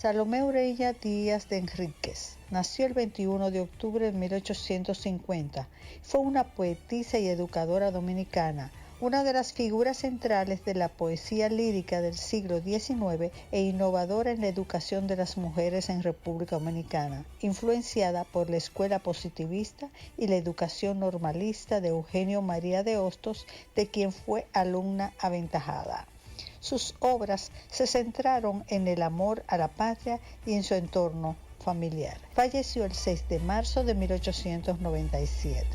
Salomé Ureña Díaz de Enríquez nació el 21 de octubre de 1850. Fue una poetisa y educadora dominicana, una de las figuras centrales de la poesía lírica del siglo XIX e innovadora en la educación de las mujeres en República Dominicana, influenciada por la escuela positivista y la educación normalista de Eugenio María de Hostos, de quien fue alumna aventajada. Sus obras se centraron en el amor a la patria y en su entorno familiar. Falleció el 6 de marzo de 1897.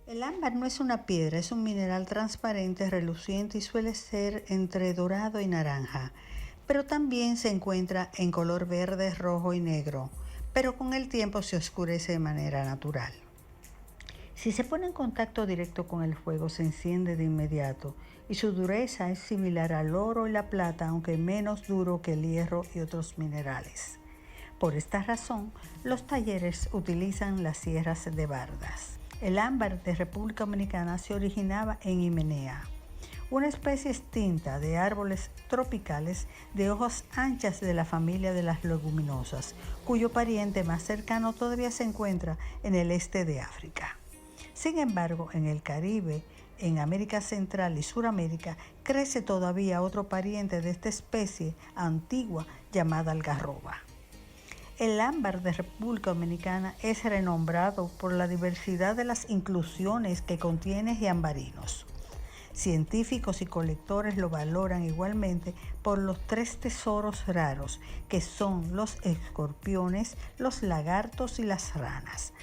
El ámbar no es una piedra, es un mineral transparente, reluciente y suele ser entre dorado y naranja, pero también se encuentra en color verde, rojo y negro, pero con el tiempo se oscurece de manera natural. Si se pone en contacto directo con el fuego, se enciende de inmediato y su dureza es similar al oro y la plata, aunque menos duro que el hierro y otros minerales. Por esta razón, los talleres utilizan las sierras de bardas. El ámbar de República Dominicana se originaba en Himenea, una especie extinta de árboles tropicales de hojas anchas de la familia de las leguminosas, cuyo pariente más cercano todavía se encuentra en el este de África. Sin embargo, en el Caribe, en América Central y Suramérica, crece todavía otro pariente de esta especie antigua llamada algarroba. El ámbar de República Dominicana es renombrado por la diversidad de las inclusiones que contiene de ambarinos. Científicos y colectores lo valoran igualmente por los 3 tesoros raros, que son los escorpiones, los lagartos y las ranas.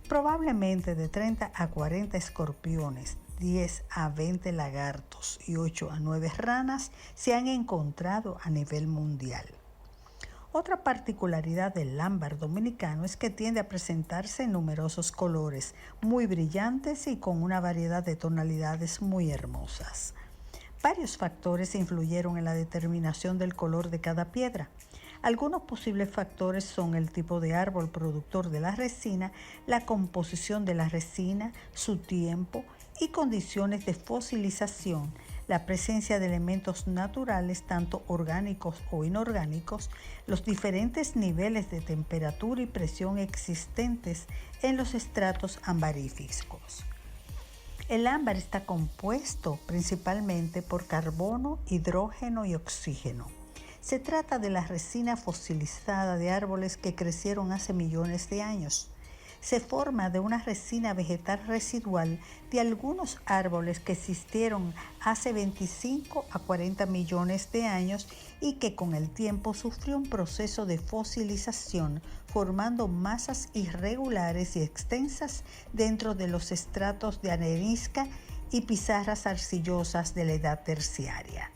Probablemente de 30 a 40 escorpiones, 10 a 20 lagartos y 8 a 9 ranas se han encontrado a nivel mundial. Otra particularidad del ámbar dominicano es que tiende a presentarse en numerosos colores, muy brillantes y con una variedad de tonalidades muy hermosas. Varios factores influyeron en la determinación del color de cada piedra. Algunos posibles factores son el tipo de árbol productor de la resina, la composición de la resina, su tiempo y condiciones de fosilización, la presencia de elementos naturales, tanto orgánicos o inorgánicos, los diferentes niveles de temperatura y presión existentes en los estratos ambaríficos. El ámbar está compuesto principalmente por carbono, hidrógeno y oxígeno. Se trata de la resina fosilizada de árboles que crecieron hace millones de años. Se forma de una resina vegetal residual de algunos árboles que existieron hace 25 a 40 millones de años y que con el tiempo sufrió un proceso de fosilización, formando masas irregulares y extensas dentro de los estratos de arenisca y pizarras arcillosas de la edad terciaria.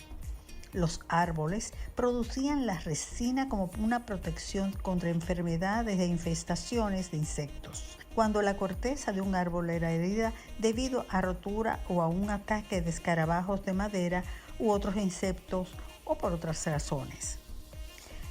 Los árboles producían la resina como una protección contra enfermedades e infestaciones de insectos. Cuando la corteza de un árbol era herida debido a rotura o a un ataque de escarabajos de madera u otros insectos o por otras razones.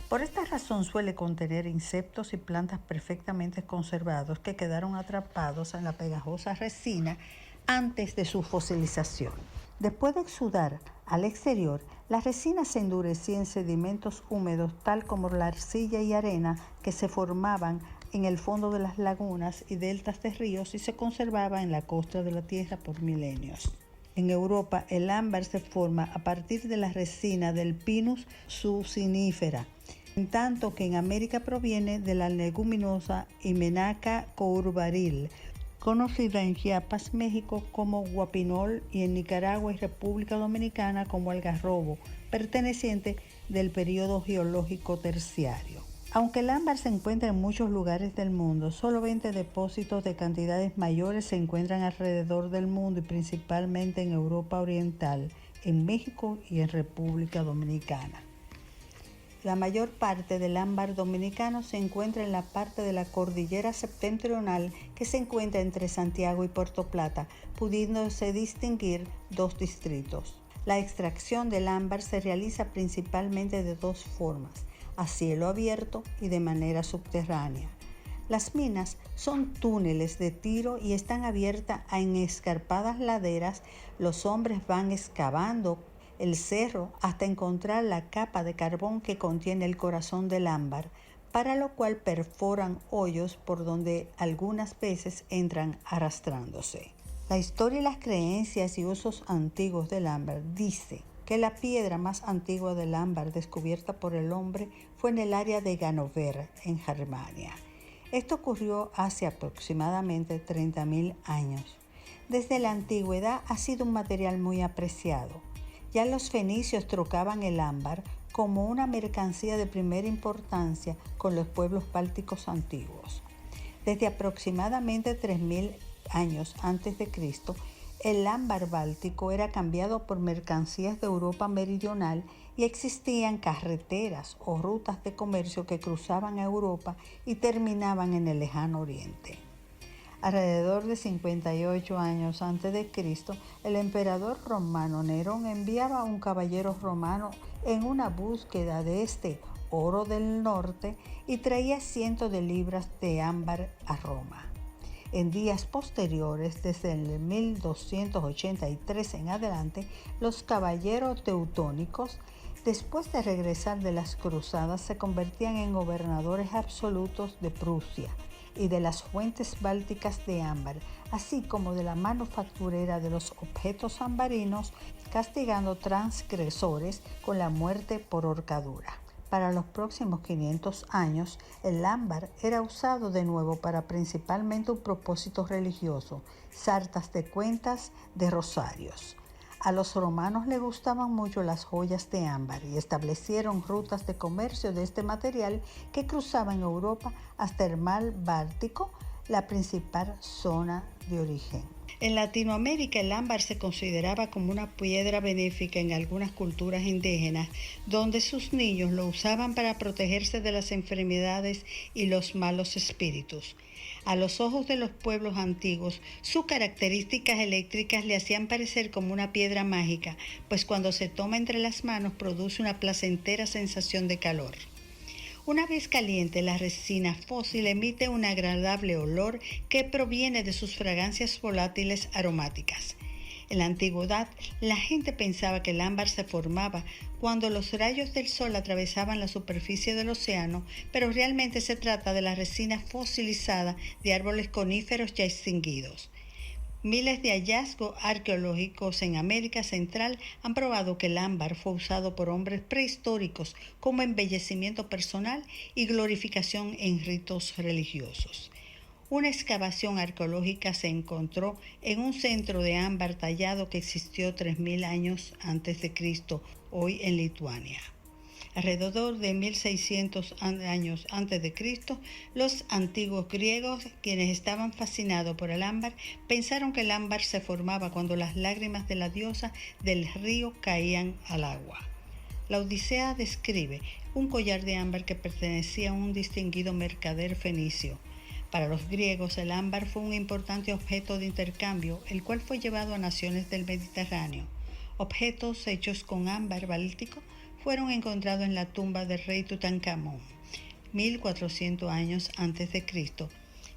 Por esta razón suele contener insectos y plantas perfectamente conservados que quedaron atrapados en la pegajosa resina antes de su fosilización. Después de exudar al exterior, la resina se endurecía en sedimentos húmedos tal como la arcilla y arena que se formaban en el fondo de las lagunas y deltas de ríos y se conservaba en la costa de la tierra por milenios. En Europa, el ámbar se forma a partir de la resina del Pinus sucinifera, en tanto que en América proviene de la leguminosa Hymenaea courbaril, conocida en Chiapas, México como guapinol y en Nicaragua y República Dominicana como algarrobo, perteneciente del periodo geológico terciario. Aunque el ámbar se encuentra en muchos lugares del mundo, solo 20 depósitos de cantidades mayores se encuentran alrededor del mundo y principalmente en Europa Oriental, en México y en República Dominicana. La mayor parte del ámbar dominicano se encuentra en la parte de la cordillera septentrional que se encuentra entre Santiago y Puerto Plata, pudiéndose distinguir 2 distritos. La extracción del ámbar se realiza principalmente de dos formas: a cielo abierto y de manera subterránea. Las minas son túneles de tiro y están abiertas en escarpadas laderas. Los hombres van excavando el cerro hasta encontrar la capa de carbón que contiene el corazón del ámbar, para lo cual perforan hoyos por donde algunas veces entran arrastrándose. La historia y las creencias y usos antiguos del ámbar dice que la piedra más antigua del ámbar descubierta por el hombre fue en el área de Ganover, en Germania. Esto ocurrió hace aproximadamente 30.000 años. Desde la antigüedad ha sido un material muy apreciado. Ya los fenicios trocaban el ámbar como una mercancía de primera importancia con los pueblos bálticos antiguos. Desde aproximadamente 3.000 años antes de Cristo, el ámbar báltico era cambiado por mercancías de Europa meridional y existían carreteras o rutas de comercio que cruzaban a Europa y terminaban en el lejano oriente. Alrededor de 58 años antes de Cristo, el emperador romano Nerón enviaba a un caballero romano en una búsqueda de este oro del norte y traía cientos de libras de ámbar a Roma. En días posteriores, desde el 1283 en adelante, los caballeros teutónicos, después de regresar de las cruzadas, se convertían en gobernadores absolutos de Prusia y de las fuentes bálticas de ámbar, así como de la manufacturera de los objetos ambarinos, castigando transgresores con la muerte por horcadura. Para los próximos 500 años, el ámbar era usado de nuevo para principalmente un propósito religioso: sartas de cuentas de rosarios. A los romanos les gustaban mucho las joyas de ámbar y establecieron rutas de comercio de este material que cruzaban Europa hasta el mar Báltico, la principal zona de origen. En Latinoamérica, el ámbar se consideraba como una piedra benéfica en algunas culturas indígenas, donde sus niños lo usaban para protegerse de las enfermedades y los malos espíritus. A los ojos de los pueblos antiguos, sus características eléctricas le hacían parecer como una piedra mágica, pues cuando se toma entre las manos produce una placentera sensación de calor. Una vez caliente, la resina fósil emite un agradable olor que proviene de sus fragancias volátiles aromáticas. En la antigüedad, la gente pensaba que el ámbar se formaba cuando los rayos del sol atravesaban la superficie del océano, pero realmente se trata de la resina fosilizada de árboles coníferos ya extinguidos. Miles de hallazgos arqueológicos en América Central han probado que el ámbar fue usado por hombres prehistóricos como embellecimiento personal y glorificación en ritos religiosos. Una excavación arqueológica se encontró en un centro de ámbar tallado que existió 3.000 años antes de Cristo, hoy en Lituania. Alrededor de 1.600 años antes de Cristo, los antiguos griegos, quienes estaban fascinados por el ámbar, pensaron que el ámbar se formaba cuando las lágrimas de la diosa del río caían al agua. La Odisea describe un collar de ámbar que pertenecía a un distinguido mercader fenicio. Para los griegos, el ámbar fue un importante objeto de intercambio, el cual fue llevado a naciones del Mediterráneo. Objetos hechos con ámbar báltico fueron encontrados en la tumba del rey Tutankamón, 1400 años antes de Cristo,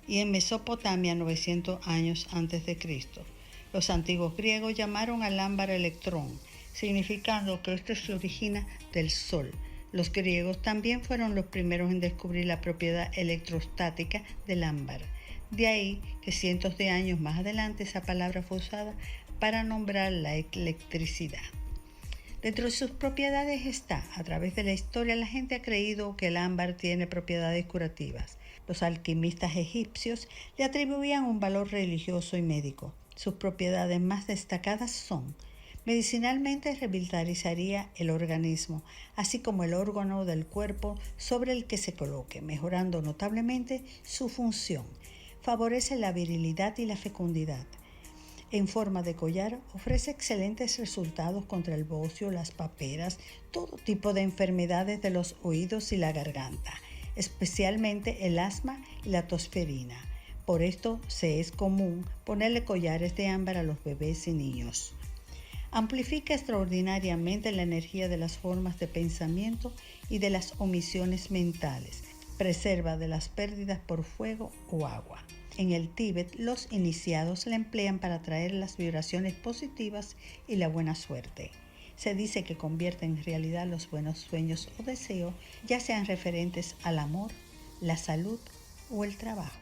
y en Mesopotamia 900 años antes de Cristo. Los antiguos griegos llamaron al ámbar electrón, significando que este se origina del sol. Los griegos también fueron los primeros en descubrir la propiedad electrostática del ámbar. De ahí que cientos de años más adelante esa palabra fue usada para nombrar la electricidad. Dentro de sus propiedades está, a través de la historia, la gente ha creído que el ámbar tiene propiedades curativas. Los alquimistas egipcios le atribuían un valor religioso y médico. Sus propiedades más destacadas son: medicinalmente revitalizaría el organismo, así como el órgano del cuerpo sobre el que se coloque, mejorando notablemente su función. Favorece la virilidad y la fecundidad. En forma de collar, ofrece excelentes resultados contra el bocio, las paperas, todo tipo de enfermedades de los oídos y la garganta, especialmente el asma y la tosferina. Por esto se es común ponerle collares de ámbar a los bebés y niños. Amplifica extraordinariamente la energía de las formas de pensamiento y de las omisiones mentales. Preserva de las pérdidas por fuego o agua. En el Tíbet, los iniciados la emplean para atraer las vibraciones positivas y la buena suerte. Se dice que convierte en realidad los buenos sueños o deseos, ya sean referentes al amor, la salud o el trabajo.